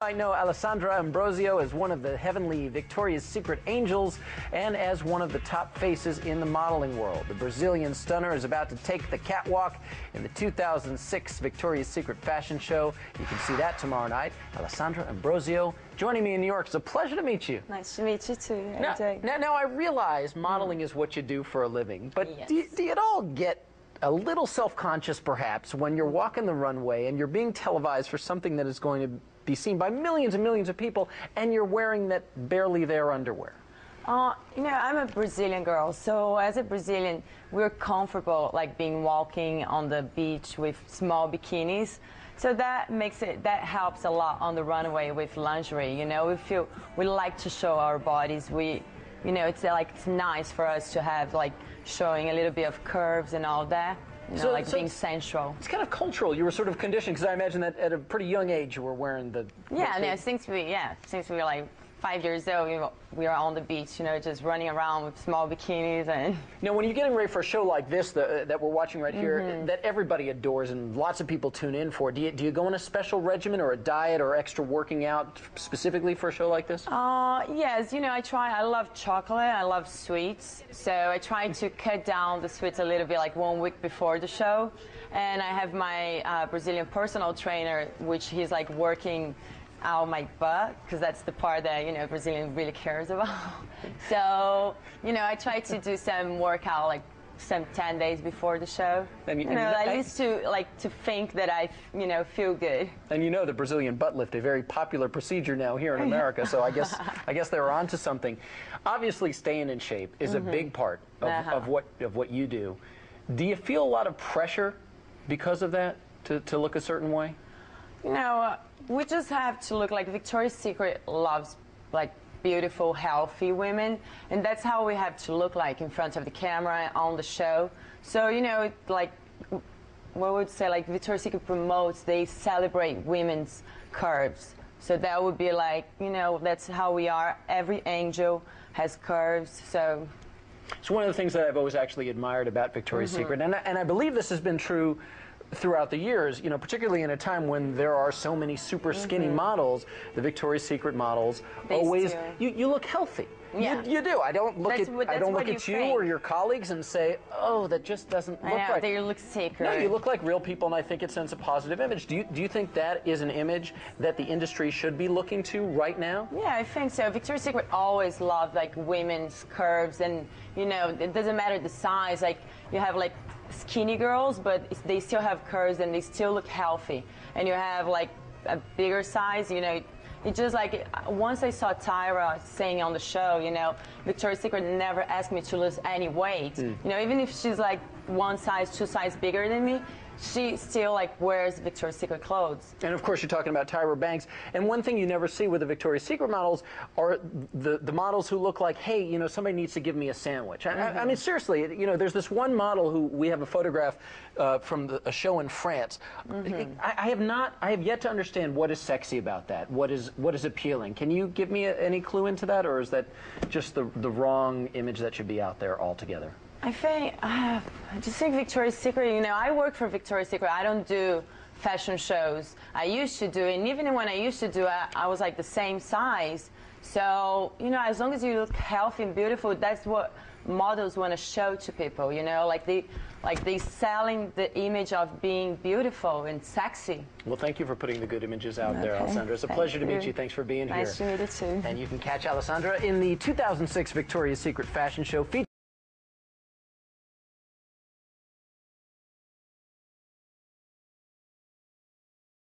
I know Alessandra Ambrosio as one of the heavenly Victoria's Secret angels and as one of the top faces in the modeling world. The Brazilian stunner is about to take the catwalk in the 2006 Victoria's Secret fashion show. You can see that tomorrow night. Alessandra Ambrosio joining me in New York. It's a pleasure to meet you. Nice to meet you too, AJ. Now I realize modeling is what you do for a living, but Yes. do you at all get a little self-conscious perhaps when you're walking the runway and you're being televised for something that is going to be seen by millions and millions of people and you're wearing that barely there underwear? I'm a Brazilian girl, so as a Brazilian, we're comfortable like being walking on the beach with small bikinis. So that helps a lot on the runway with lingerie. You know, we like to show our bodies. It's nice for us to have like showing a little bit of curves and all that. So being sensual. It's kind of cultural. You were sort of conditioned, because I imagine that at a pretty young age you were wearing the... Since we were like 5 years old, we were on the beach, just running around with small bikinis. And now, when you're getting ready for a show like this that we're watching right here, that everybody adores and lots of people tune in for, do you go on a special regimen or a diet or extra working out specifically for a show like this? Yes, I try. I love chocolate. I love sweets. So I try to cut down the sweets a little bit, like 1 week before the show. And I have my Brazilian personal trainer, which he's like working out my butt, because that's the part that Brazilian really cares about. So I try to do some workout like some 10 days before the show. I used to think that I feel good. And the Brazilian butt lift, a very popular procedure now here in America. So I guess they were onto something. Obviously, staying in shape is a big part of what you do. Do you feel a lot of pressure because of that to look a certain way? We just have to look like Victoria's Secret loves like beautiful, healthy women, and that's how we have to look like in front of the camera on the show. So like what would say, like Victoria's Secret promotes, they celebrate women's curves. So that would be like that's how we are. Every angel has curves. So it's one of the things that I've always actually admired about Victoria's Secret, and I believe this has been true throughout the years, particularly in a time when there are so many super skinny models. The Victoria's Secret models always, you look healthy. Yeah. You do. I don't look at you or your colleagues and say, oh, that just doesn't look right. They look sicker. No, you look like real people, and I think it sends a positive image. Do you think that is an image that the industry should be looking to right now? Yeah, I think so. Victoria's Secret always loved like women's curves, and it doesn't matter the size. Like you have like skinny girls, but they still have curves and they still look healthy. And you have like a bigger size, It's just like, once I saw Tyra saying on the show, Victoria's Secret never asked me to lose any weight. Even if she's like 1 size, 2 size bigger than me, she still like wears Victoria's Secret clothes. And of course you're talking about Tyra Banks. And one thing you never see with the Victoria's Secret models are the models who look like, hey, somebody needs to give me a sandwich. I mean, seriously, there's this one model who we have a photograph from a show in France. I have yet to understand what is sexy about that. What is appealing? Can you give me any clue into that, or is that just the wrong image that should be out there altogether? I just think Victoria's Secret, I work for Victoria's Secret. I don't do fashion shows. I used to do, and even when I used to do it, I was like the same size. So, as long as you look healthy and beautiful, that's what models want to show to people, they selling the image of being beautiful and sexy. Well, thank you for putting the good images out there, Alessandra. It's a pleasure to meet you. Thanks for being here. Nice to meet you too. And you can catch Alessandra in the 2006 Victoria's Secret fashion show.